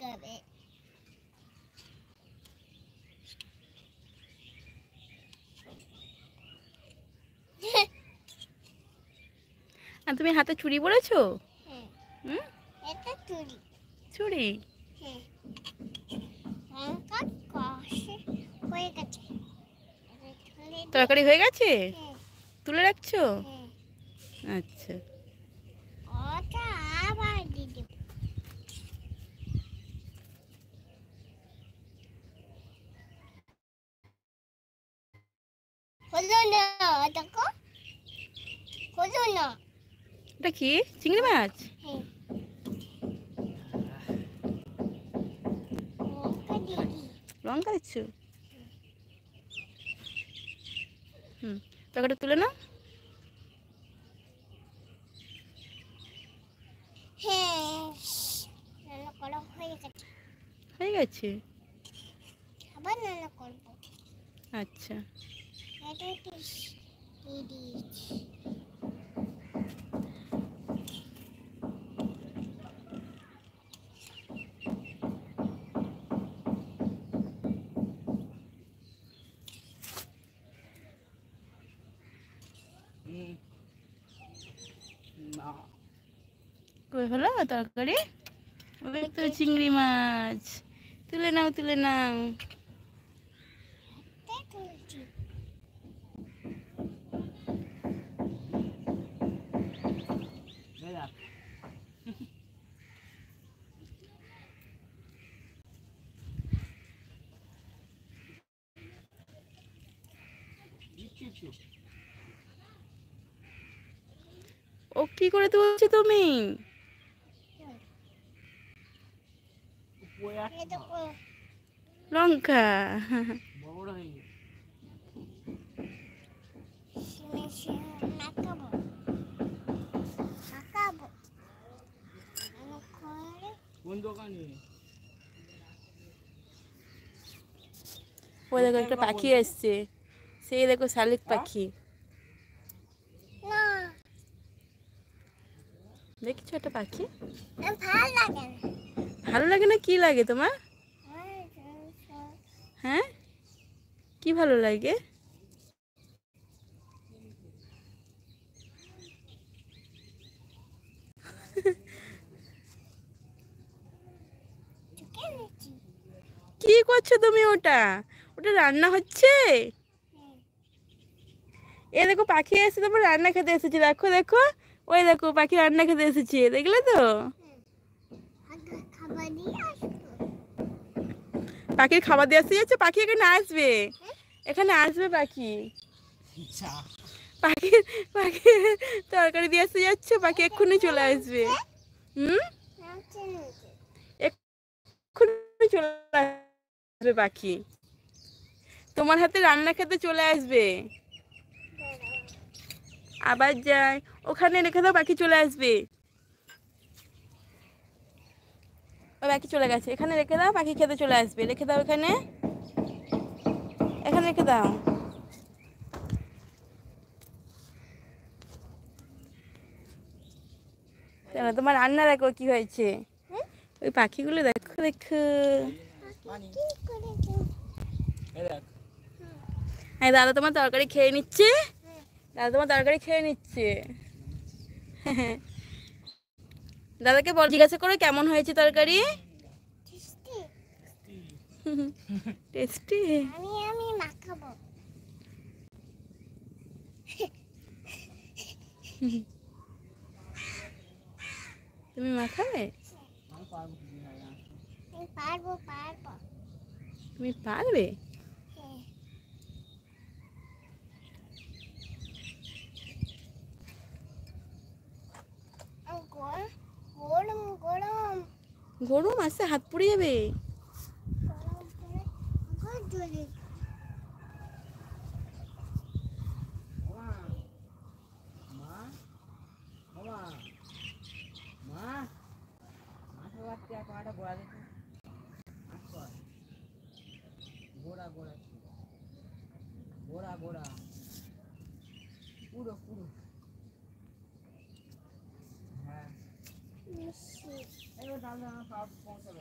খাবে। আর তুমি হাতে চুড়ি পরেছো? হ্যাঁ, হুম, এটা চুড়ি। চুড়ি হ্যাঁ, লঙ্কা কষে হয়ে গেছে। তরকারি হয়ে গেছে? হ্যাঁ, তুলে রাখছো? হ্যাঁ, আচ্ছা। ওটা আবার দিয়ে দেব। হলো না, দেখো হলো না। এটা কি চিংড়ি মাছ? হ্যাঁ, লঙ্কা দিয়ে দিই। লঙ্কা দিচ্ছ? হুম, তরকারিটা তুলে নাও। হ্যাঁ, রান্না করা হয়ে গেছে। হয়ে গেছে? আবার রান্না করবো। আচ্ছা। এটা একটু দিয়ে দিয়েছি। কই হলো তরকারি? ওই তো চিংড়ি মাছ। তুলে নাও, তুলে নাও। তাই তুলছি। ও কি করে তুলছো তুমি? এই দেখো, লঙ্কা। মাখাবো মাখাবো রান্না করে। কোন দোকানে? ওই দেখো একটা পাখি এসছে, সেই দেখো শালিক পাখি। না, দেখছো একটা পাখি? ভালো লাগে না। ভালো লাগে না? কি লাগে তোমার? হ্যাঁ, কি ভালো লাগে? কি করছো তুমি? ওটা ওটা রান্না হচ্ছে। এ দেখো পাখি এসেছে, তারপর রান্না খেতে এসেছে। দেখো দেখো, ওই দেখো পাখি রান্না খেতে এসেছে, দেখলে তো? খাবার দিয়ে আসবো। পাখির খাবার দিয়ে আসতে যাচ্ছে? পাখি এখানে আসবে, এখানে আসবে পাখি। পাখি পাখি তরকারি দিয়ে আসতে যাচ্ছ, পাখি এক্ষুনি চলে আসবে। হুম, এক্ষুনি চলে আসবে পাখি, তোমার হাতে রান্না খেতে চলে আসবে। আবার যাই, ওখানে রেখে দাও, পাখি চলে আসবে। ওই পাখি চলে গেছে, এখানে রেখে দাও, পাখি খেতে চলে আসবে। রেখে দাও এখানে, এখানে রেখে দাও। কেন, তোমার রান্না দেখো কি হয়েছে। ওই পাখিগুলো দেখো দেখো। হ্যাঁ, দাদা তোমার তরকারি খেয়ে নিচ্ছে, দাদা তোমার তরকারি খেয়ে নিচ্ছে। দাদাকে বল, জিজ্ঞাসা করো কেমন হয়েছে তরকারি। টেস্টি। আমি মাখাবো। তুমি মাখাবে? পারবো পারবো। তুমি পারবে? গরম গরম গরম আসছে, হাত পুড়ে যাবে। গরম করে জ্বলে। পুরো পুরো মিশিয়ে এবার